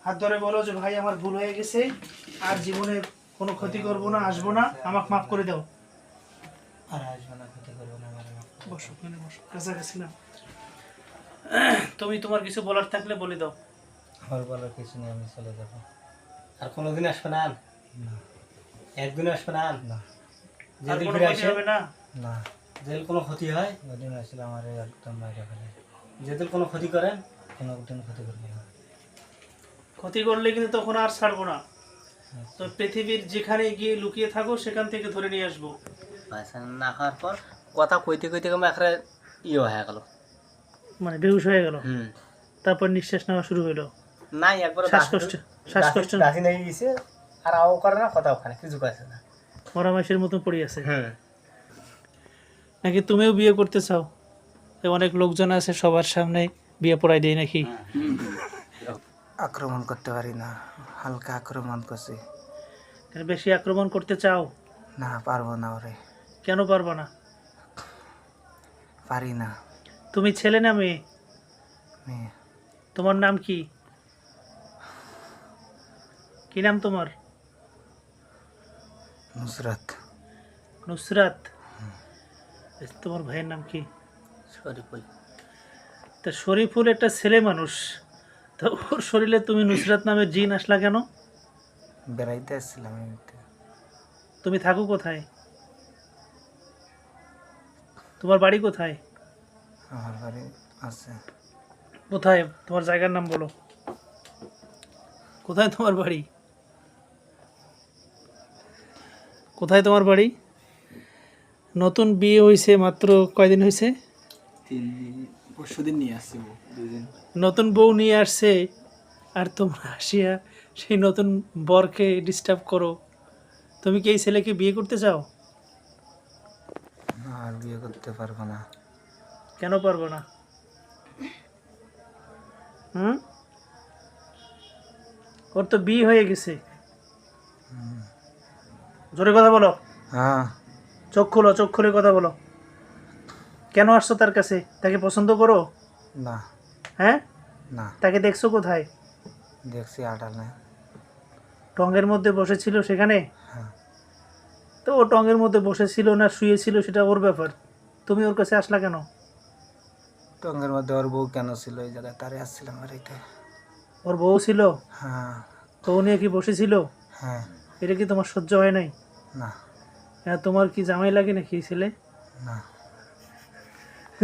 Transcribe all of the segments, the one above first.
হাত ধরে বলো যে ভাই আমার ভুল হয়ে গেছে, আর জীবনে কোনো ক্ষতি করব না, আসবো না, আমাকে মাফ করে দাও। আর আসবো না, ক্ষতি করবো না, আমার বসো, এখানে বসো, কাছাকাছি না। তুমি তোমার কিছু বলার থাকলে বলে দাও। আমার বলার কিছু নেই, আমি চলে যাবো। আর কোনোদিন আসবে না? না। একদিন আসবে না? না। আর যেদিন কোনো ফিরে ক্ষতি আসে হবে না? না। যেদিন কোনো ক্ষতি হয় ওদিন আসলে আমার একদম বাইরে ফেলে। যেদিন কোনো ক্ষতি করেন কোনো দিন ক্ষতি করবে না। ক্ষতি করলে কিন্তু তখন আর ছাড়বো না। তো পৃথিবীর যেখানে গিয়ে লুকিয়ে থাকো সেখান থেকে ধরে নিয়ে আসবো। না খাওয়ার পর কথা কইতে কইতে কেমন একটা ইয়ে হয়ে গেল, মানে বেহুশ হয়ে গেল। হুম। তারপর নিঃশ্বাস নেওয়া শুরু হলো। নাই একবার শ্বাসকষ্ট, শ্বাসকষ্ট দাসি নেই গেছে, আর আও করে না, কথা ওখানে কিছু কাছে না, মরামাইশের মতো পড়ে আছে। হুম। নাকি তুমিও বিয়ে করতে চাও? অনেক লোকজন আছে, সবার সামনে বিয়ে পড়াই দেয় নাকি? আক্রমণ করতে পারি না, হালকা আক্রমণ করছি। বেশি আক্রমণ করতে চাও? না, পারবো না ওরে। কেন পারবা না? পারি না। তুমি ছেলে না মেয়ে? মেয়ে। তোমার নাম কি? কি নাম তোমার? নুসরাত। নুসরাত। তোমার ভাইয়ের নাম কি? শরীফুল। তা শরীফুল একটা ছেলে মানুষ, তো ওর শরীরে তুমি নুসরাত নামের জিন আসলা কেন? বেড়াইতে আসছিলাম। তুমি থাকো কোথায়? তোমার বাড়ি কোথায়? আমার বাড়ি আছে। কোথায়? তোমার জায়গার নাম বলো। কোথায় তোমার বাড়ি? কোথায় তোমার বাড়ি? নতুন বিয়ে হয়েছে মাত্র কয়দিন হয়েছে? 3 দিন, পরশুদিন নিয়ে আসছি 2 দিন। নতুন বউ নিয়ে আসছে, আর তোমরা আসিয়া সেই নতুন বরকে ডিস্টার্ব করো। তুমি কি এই ছেলেকে বিয়ে করতে চাও? আর বিয়ে করতে পারবো না। কেন পারবো না? হুম, ওর তো বিয়ে হয়ে গেছে। জোরে কথা বলো। হ্যাঁ। চোখ খোলো, চোখ খুলে কথা বলো। কেন আসছো তার কাছে? তাকে পছন্দ করো? না। হ্যাঁ, না। তাকে দেখছো কোথায়? দেখছি আটালে। টঙ্গের মধ্যে বসেছিল সেখানে? হ্যাঁ। তো ও টঙ্গের মধ্যে বসেছিল না শুয়েছিল সেটা ওর ব্যাপার, তুমি ওর কাছে আসলা কেন? টঙ্গের মধ্যে ওর বউ কেন ছিল এই জায়গায়? তারে আসছিলাম আর এইটা। ওর বউ ছিল? হ্যাঁ। তো ও নিয়ে কি বসেছিল? হ্যাঁ। এটা কি তোমার সহ্য হয় নাই? না। হ্যাঁ, তোমার কি জামাই লাগে নাকি ছেলে? না।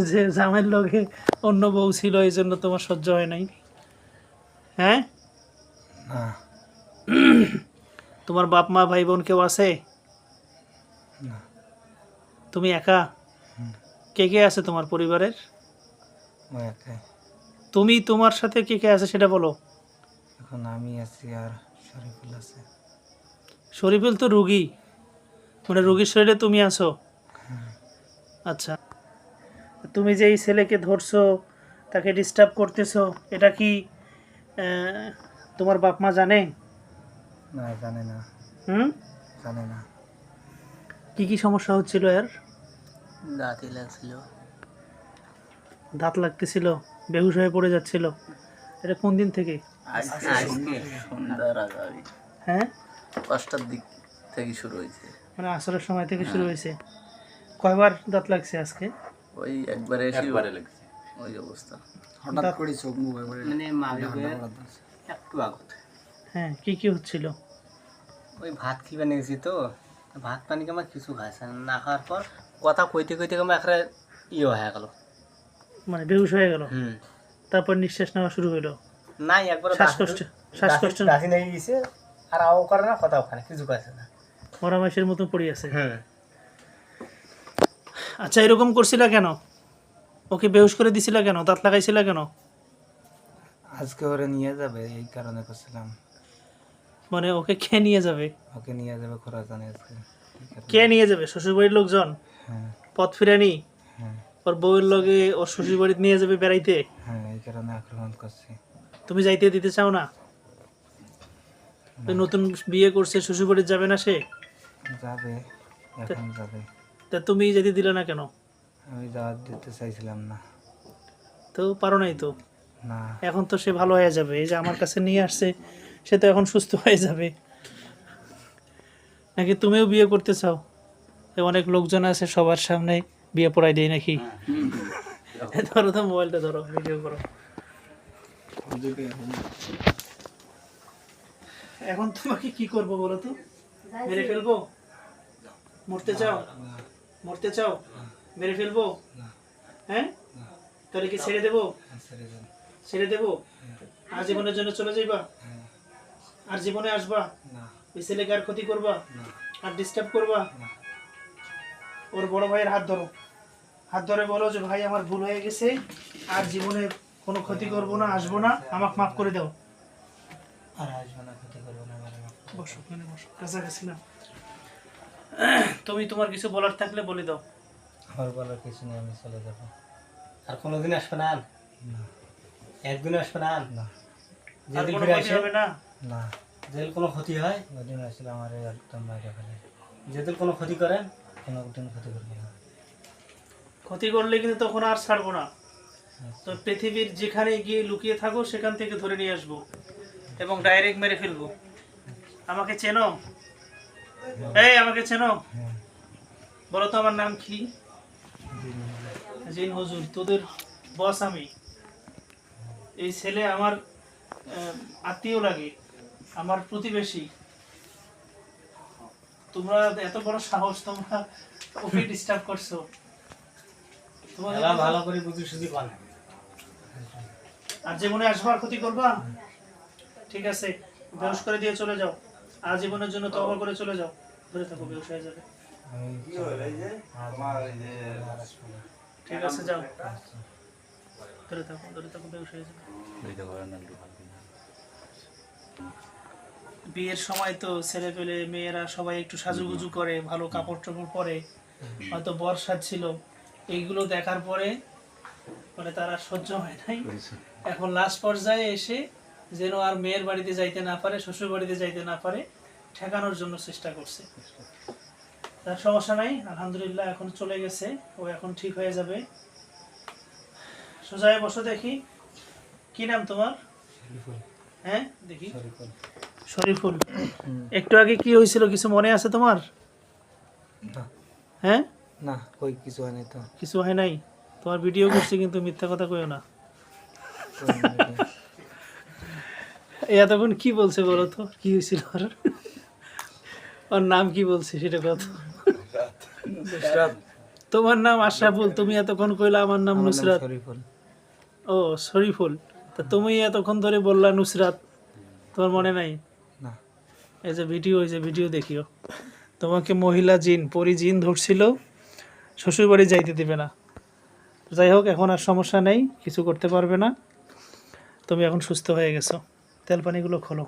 যে জামাইয়ের লগে অন্য বউ ছিল এই জন্য তোমার সহ্য হয় নাই? হ্যাঁ, না। তোমার বাপ মা ভাই বোন কেউ আছে? না। তুমি একা? কে কে আছে তোমার পরিবারের? ও একাই। তুমি, তোমার সাথে কে কে আছে সেটা বলো। এখন আমি আছি আর শরীফুল আছে। শরীফুল তো রুগী, মানে রুগীর শরীরে তুমি আছো? আচ্ছা, তুমি যে এই ছেলেকে ধরছো, তাকে ডিস্টার্ব করতেছো, এটা কি তোমার বাপ মা জানে? না, জানে না। হুম, জানে না। কি কি সমস্যা হচ্ছিল এর? দাঁতই লাগছিল। দাঁত লাগতেছিল, বেহুশ হয়ে পড়ে যাচ্ছিল। এটা কোন দিন থেকে? আজকে সন্ধ্যার আগে, হ্যাঁ, 5টার দিক থেকে শুরু হয়েছে। মানে আসরের সময় থেকে শুরু হয়েছে। কয়বার দাঁত লাগছে আজকে? ওই একবারে লাগছে, ওই অবস্থা। হঠাৎ করে চোখ মুখ মানে মালিকের একটু আগত। হ্যাঁ, কি কি হচ্ছিল? ওই ভাত খিবে নিয়েছি তো, ভাত পানি আমার কিছু খাইছে না। খাওয়ার পর কথা কইতে কইতে কেমন একটা ইয়ে হয়ে গেল, মানে বেহুশ হয়ে গেল। হুম। তারপর নিঃশ্বাস নেওয়া শুরু হলো। নাই একবার শ্বাসকষ্ট, শ্বাসকষ্ট দাসি নেই গেছে, আর আও করে না, কথা ওখানে কিছু কাছে না, মরামাইশের মতো পড়ে আছে। হুম। আচ্ছা, এরকম করছিলা কেন? ওকে বেহুশ করে দিছিলা কেন? দাঁত লাগাইছিলা কেন? আজকে ওরে নিয়ে যাবে এই কারণে করছিলাম। মানে ওকে কে নিয়ে যাবে? ওকে নিয়ে যাবে খোরাজানে আজকে। কে নিয়ে যাবে? শ্বশুরবাড়ির লোকজন? হ্যাঁ। পথ ফিরানি? হ্যাঁ। ওর বউয়ের লগে ওর শ্বশুরবাড়িতে নিয়ে যাবে বেড়াইতে? হ্যাঁ, এই কারণে আক্রমণ করছি। তুমি যাইতে দিতে চাও না? ওই নতুন বিয়ে করছে, শ্বশুরবাড়িতে যাবে না সে? যাবে, এখন যাবে। তা তুমি যেতে দিলে না কেন? আমি যাওয়ার দিতে চাইছিলাম না। তো পারো নাই তো? না এখন তো সে ভালো হয়ে যাবে, এই যে আমার কাছে নিয়ে আসছে সে তো এখন সুস্থ হয়ে যাবে। নাকি তুমিও বিয়ে করতে চাও? এ অনেক লোকজন আছে সবার সামনে বিয়ে পড়াই দেয় নাকি? ধরো তো, মোবাইলটা ধরো, ভিডিও করো। এখন তোমাকে কি করব বলো তো? মেরে ফেলবো? মরতে চাও? মরতে চাও? মেরে ফেলবো? হ্যাঁ, তাহলে কি ছেড়ে দেবো? ছেড়ে দেবো? আর জীবনের জন্য চলে যাইবা? আর জীবনে আসবা? ওই ছেলেকে আর ক্ষতি করবা? আর ডিস্টার্ব করবা? ওর বড় ভাইয়ের হাত ধরো, হাত ধরে বলো যে ভাই আমার ভুল হয়ে গেছে, আর জীবনে কোনো ক্ষতি করব না, আসবো না, আমাকে মাফ করে দাও। আর আসবে না, ক্ষতি করবো না, বসো, ওখানে বসো, কাছাকাছি না। তুমি তোমার কিছু বলার থাকলে বলে দাও। আমার বলার কিছু নেই, আমি চলে যাবো। আর কোনোদিন আসবে না? একদিনও আসবে না? আর যেদিন কোনো ফিরে ক্ষতি আসে হবে না? না, যেদিন কোনো ক্ষতি হয় ওদিন আসলে আমার একদম বাইরে ফেলে। যেদিন কোনো ক্ষতি করেন কোনো দিন ক্ষতি করবে না। ক্ষতি করলে কিন্তু তখন আর ছাড়বো না। তো পৃথিবীর যেখানে গিয়ে লুকিয়ে থাকো সেখান থেকে ধরে নিয়ে আসবো এবং ডাইরেক্ট মেরে ফেলবো। আমাকে চেনো? এই আমাকে চেনো? বলো তো আমার নাম কি? জিন হুজুর, তোদের বস আমি। এই ছেলে আমার আত্মীয় লাগে, আমার প্রতিবেশী। তোমরা এত বড় সাহস, তোমরা ওকে ডিস্টার্ব করছো। তোমাদের ভালো করে বুঝি সুঝি পান। আর জীবনে আসবার ক্ষতি করবা? ঠিক আছে, বেহুশ করে দিয়ে চলে যাও। আর জীবনের জন্য তওবা করে চলে যাও। ধরে থাকো, বেহুশ হয়ে যাবে। ঠিক আছে, যাও। ধরে থাকো, ধরে থাকো, বেহুশ হয়ে যাবে। বিয়ের সময় তো ছেলে পেলে মেয়েরা সবাই একটু সাজুগুজু করে, ভালো কাপড় টাপড় পরে, হয়তো বর্ষা ছিল, এইগুলো দেখার পরে মানে তারা সহ্য হয় নাই। এখন লাস্ট পর্যায়ে এসে যেন আর মেয়ের বাড়িতে যাইতে না পারে, শ্বশুর বাড়িতে যাইতে না পারে, ঠেকানোর জন্য চেষ্টা করছে। তার সমস্যা নাই, আলহামদুলিল্লাহ এখন চলে গেছে, ও এখন ঠিক হয়ে যাবে। সোজায় বসো দেখি, কি নাম তোমার? হ্যাঁ দেখি, শরীফুল। একটু আগে কি হয়েছিল কিছু মনে আছে তোমার? হ্যাঁ, না, কই কিছু হয় নাই তো। কিছু হয় নাই? তোমার ভিডিও করছি কিন্তু মিথ্যা কথা কইও না। এতক্ষণ কি বলছে বলো তো, কি হয়েছিল ওর? ওর নাম কি বলছে সেটা কথা। তোমার নাম আশরাফুল, তুমি এতক্ষণ কইলা আমার নাম নুসরাত। ও শরীফুল, তা তুমি এতক্ষণ ধরে বললা নুসরাত, তোমার মনে নাই? না। এই যে ভিডিও, এই যে ভিডিও দেখিও, তোমাকে মহিলা জিন, পরি জিন ধরছিল, শ্বশুর বাড়ি যাইতে দেবে না। যাই হোক, এখন আর সমস্যা নেই, কিছু করতে পারবে না, তুমি এখন সুস্থ হয়ে গেছো। তেল পানিগুলো খোলো।